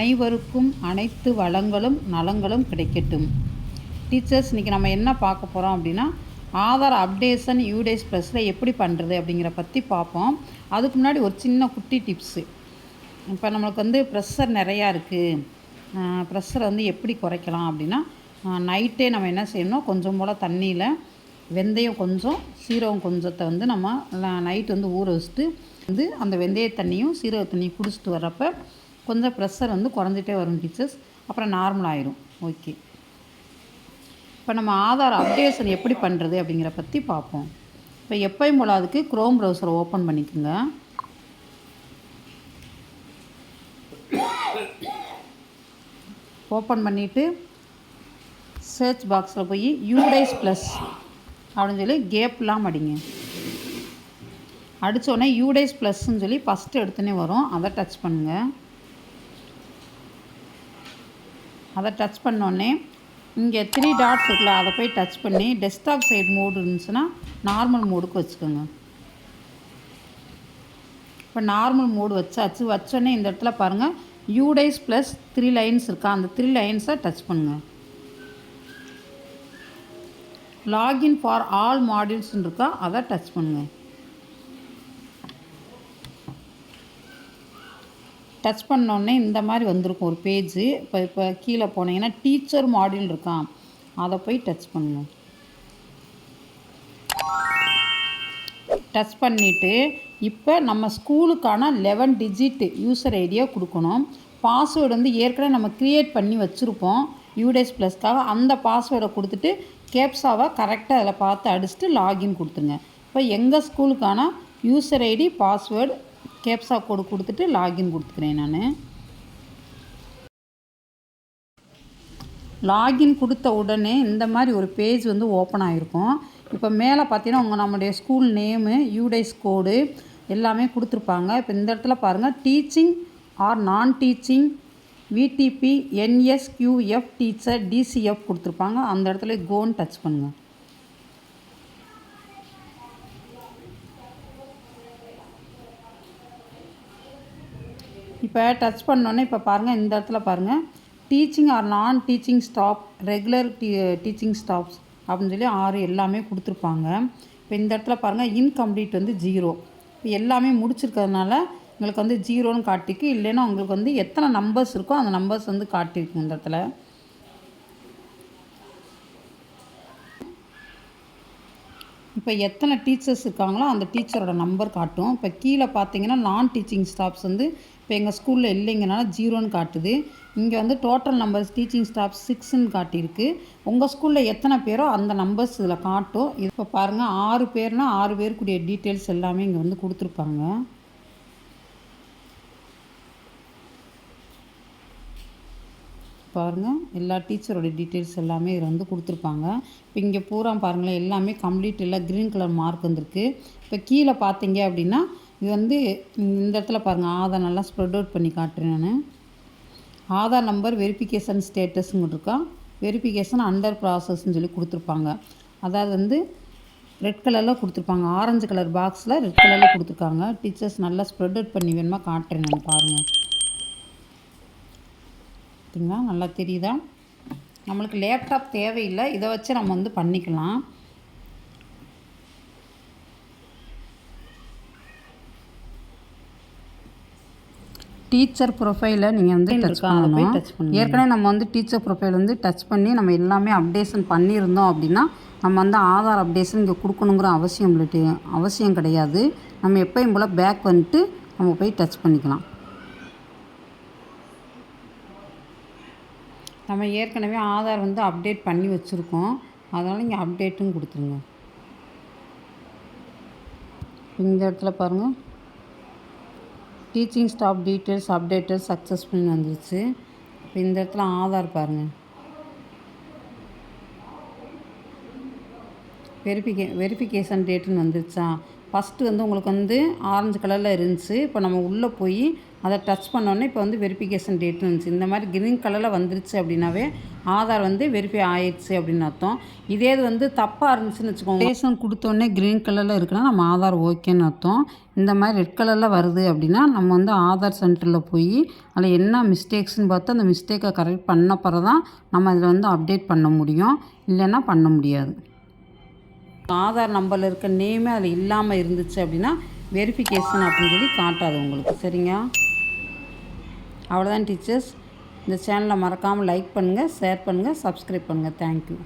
அனைவருக்கும் அனைத்து வளங்களும் நலங்களும் கிடைக்கட்டும். டீச்சர்ஸ், இன்றைக்கி நம்ம என்ன பார்க்க போகிறோம் அப்படின்னா, ஆதார் அப்டேஷன் யூடேஸ் ப்ளஸில் எப்படி பண்ணுறது அப்படிங்கிற பற்றி பார்ப்போம். அதுக்கு முன்னாடி ஒரு சின்ன குட்டி டிப்ஸு. இப்போ நம்மளுக்கு வந்து ப்ரெஷர் நிறையா இருக்குது. ப்ரெஷரை வந்து எப்படி குறைக்கலாம் அப்படின்னா, நைட்டே நம்ம என்ன செய்யணும், கொஞ்சம் போல் தண்ணியில் வெந்தயம் கொஞ்சம் சீரகம் கொஞ்சத்தை வந்து நம்ம நைட்டு வந்து ஊற வச்சுட்டு வந்து அந்த வெந்தய தண்ணியும் சீரக தண்ணியும் குடிச்சிட்டு வர்றப்போ கொஞ்சம் ப்ரெஷர் வந்து குறைஞ்சிட்டே வரும் டீச்சர்ஸ். அப்புறம் நார்மல் ஆயிரும். ஓகே, இப்போ நம்ம ஆதார் அப்டேஷன் எப்படி பண்ணுறது அப்படிங்கிற பற்றி பார்ப்போம். இப்போ எப்பயும் போல் அதுக்கு க்ரோம் ப்ரௌசரை ஓப்பன் பண்ணிக்கோங்க. ஓப்பன் பண்ணிவிட்டு சர்ச் பாக்ஸில் போய் யூடேஸ் ப்ளஸ் அப்படின்னு சொல்லி கேப்லாம் அடிங்க. அடித்தோடனே யூடேஸ் ப்ளஸ்ன்னு சொல்லி ஃபஸ்ட்டு எடுத்துனே வரும், அதை டச் பண்ணுங்கள். அதை டச் பண்ணோடனே இங்கே 3 டாட்ஸ் இருக்குல்ல, அதை போய் டச் பண்ணி டெஸ்க்டாப் சைடு மோடு இருந்துச்சுன்னா நார்மல் மோடுக்கு வச்சுக்கோங்க. இப்போ நார்மல் மோடு வச்சோடனே இந்த இடத்துல பாருங்கள் யூடேஸ் ப்ளஸ் 3 லைன்ஸ் இருக்கா, அந்த 3 லைன்ஸை டச் பண்ணுங்கள். லாகின் ஃபார் ஆல் மாடியூல்ஸ்ன்னு இருக்கா, அதை டச் பண்ணுங்கள். டச் பண்ணோடனே இந்த மாதிரி வந்திருக்கும் ஒரு பேஜு. இப்போ கீழே போனீங்கன்னா டீச்சர் மாடியூல் இருக்கான், அதை போய் டச் பண்ணுங்கள். டச் பண்ணிவிட்டு இப்போ நம்ம ஸ்கூலுக்கான 11 டிஜிட் யூசர் ஐடியை கொடுக்கணும். பாஸ்வேர்டு வந்து ஏற்கனவே நம்ம க்ரியேட் பண்ணி வச்சுருப்போம் யூடேஸ் ப்ளஸ்க்காக. அந்த பாஸ்வேர்டை கொடுத்துட்டு கேப்ஸாவை கரெக்டாக அதில் பார்த்து அடிச்சுட்டு லாகின் கொடுத்துருங்க. இப்போ எங்கள் ஸ்கூலுக்கான யூசர் ஐடி பாஸ்வேர்டு கேப்ஸா கோடு கொடுத்துட்டு லாகின் கொடுத்துக்கிறேன். நான் லாகின் கொடுத்த உடனே இந்த மாதிரி ஒரு பேஜ் வந்து ஓப்பன் ஆகிருக்கும். இப்போ மேலே பார்த்தீங்கன்னா நம்முடைய ஸ்கூல் நேமு, யூடேஸ் கோடு எல்லாமே கொடுத்துருப்பாங்க. இப்போ இந்த இடத்துல பாருங்கள் டீச்சிங் ஆர் நான் டீச்சிங், விடிபி, என்எஸ்கியூஎஃப், டீச்சர், டிசிஎஃப் கொடுத்துருப்பாங்க. அந்த இடத்துல கோன்னு டச் பண்ணுங்கள். இப்போ டச் பண்ணோன்னே இப்போ பாருங்கள் இந்த இடத்துல பாருங்கள் டீச்சிங் ஆர் நான் teaching staff, regular teaching staffs அப்படின்னு சொல்லி 6 எல்லாமே கொடுத்துருப்பாங்க. இப்போ இந்த இடத்துல பாருங்கள் இன்கம்ப்ளீட் வந்து 0. இப்போ எல்லாமே முடிச்சிருக்கிறதுனால உங்களுக்கு வந்து 0ன்னு காட்டிக்கு. இல்லைன்னா உங்களுக்கு வந்து எத்தனை நம்பர்ஸ் இருக்கோ அந்த நம்பர்ஸ் வந்து காட்டியிருக்கும் இந்த இடத்துல. இப்போ எத்தனை டீச்சர்ஸ் இருக்காங்களோ அந்த டீச்சரோட நம்பர் காட்டும். இப்போ கீழே பார்த்தீங்கன்னா நான் டீச்சிங் ஸ்டாஃப்ஸ் வந்து இப்போ எங்கள் ஸ்கூலில் இல்லைங்கனால 0ன்னு காட்டுது. இங்கே வந்து டோட்டல் நம்பர்ஸ் டீச்சிங் ஸ்டாஃப் 6ன்னு காட்டியிருக்கு. உங்கள் ஸ்கூலில் எத்தனை பேரோ அந்த நம்பர்ஸ் இதில் காட்டும். இப்போ பாருங்கள் 6 பேர்னால் 6 பேருக்குரிய டீட்டெயில்ஸ் எல்லாமே இங்கே வந்து கொடுத்துருப்பாங்க. பாருங்கள் எல்லா டீச்சரோட டீட்டெயில்ஸ் எல்லாமே இதில் வந்து கொடுத்துருப்பாங்க. இப்போ இங்கே பூரா பாருங்களேன் எல்லாமே கம்ப்ளீட் இல்லை, க்ரீன் கலர் மார்க் வந்திருக்கு. இப்போ கீழே பார்த்தீங்க அப்படின்னா இது வந்து இந்த இடத்துல பாருங்கள் ஆதார் நல்லா ஸ்ப்ரெட் அவுட் பண்ணி காட்டுறேன் நான். ஆதார் நம்பர் வெரிஃபிகேஷன் ஸ்டேட்டஸ்ன்னு இருக்கா, வெரிஃபிகேஷன் அண்டர் ப்ராசஸ்ன்னு சொல்லி கொடுத்துருப்பாங்க. அதாவது வந்து ரெட் கலரில் கொடுத்துருப்பாங்க, ஆரஞ்சு கலர் பாக்ஸில் ரெட் கலரில் கொடுத்துருக்காங்க. டீச்சர்ஸ் நல்லா ஸ்ப்ரெட் அவுட் பண்ணி வேணுமா காட்டுறேன் நான், பாருங்கள். பார்த்தீங்களா, நல்லா தெரியுதா? நம்மளுக்கு லேப்டாப் தேவையில்லை, இதை வச்சு நம்ம வந்து பண்ணிக்கலாம். டீச்சர் ப்ரொஃபைலை நீங்கள் வந்து டச் பண்ணணும். ஏற்கனவே நம்ம வந்து டீச்சர் ப்ரொஃபைல் வந்து டச் பண்ணி நம்ம எல்லாமே அப்டேஷன் பண்ணியிருந்தோம் அப்படின்னா நம்ம வந்து ஆதார் அப்டேஷன் இங்கே கொடுக்கணுங்கிற அவசியம் கிடையாது. நம்ம எப்பயும் போல் பேக் வந்துட்டு நம்ம போய் டச் பண்ணிக்கலாம். நம்ம ஏற்கனவே ஆதார் வந்து அப்டேட் பண்ணி வச்சுருக்கோம், அதனால் இங்கே அப்டேட்டும் கொடுத்துருங்க. இந்த இடத்துல பாருங்கள் டீச்சிங் ஸ்டாஃப் டீட்டெயில்ஸ் அப்டேட்டட் சக்ஸஸ்ஃபுல்னு வந்துருச்சு. இப்போ இந்த இடத்துல ஆதார் பாருங்கள் வெரிஃபிகேஷன் டேட்டுன்னு வந்துருச்சா. ஃபஸ்ட்டு வந்து உங்களுக்கு வந்து ஆரஞ்சு கலரில் இருந்துச்சு. இப்போ நம்ம உள்ளே போய் அதை டச் பண்ணோன்னே இப்போ வந்து வெரிஃபிகேஷன் டேட்னு இருந்துச்சு. இந்த மாதிரி க்ரீன் கலரில் வந்துருச்சு அப்படின்னாவே ஆதார் வந்து வெரிஃபை ஆயிடுச்சு அப்படின்னு அர்த்தம். இதே இது வந்து தப்பாக இருந்துச்சுன்னு வச்சுக்கோங்க, ரேஷன் கொடுத்தோடனே க்ரீன் கலரில் இருக்குன்னா நம்ம ஆதார் ஓகேன்னு அர்த்தம். இந்த மாதிரி ரெட் கலரில் வருது அப்படின்னா நம்ம வந்து ஆதார் சென்டரில் போய் அதில் என்ன மிஸ்டேக்ஸ்னு பார்த்து அந்த மிஸ்டேக்கை கரெக்ட் பண்ண பிறகு தான் நம்ம அதில் வந்து அப்டேட் பண்ண முடியும், இல்லைன்னா பண்ண முடியாது. ஆதார் நம்பரில் இருக்க நேமே அதில் இல்லாமல் இருந்துச்சு அப்படின்னா வெரிஃபிகேஷன் அப்படின்னு சொல்லி காட்டாது உங்களுக்கு. சரிங்க, அவ்வளோதான் டீச்சர்ஸ். இந்த சேனலை மறக்காமல் லைக் பண்ணுங்கள், ஷேர் பண்ணுங்கள், சப்ஸ்கிரைப் பண்ணுங்கள். தேங்க்யூ.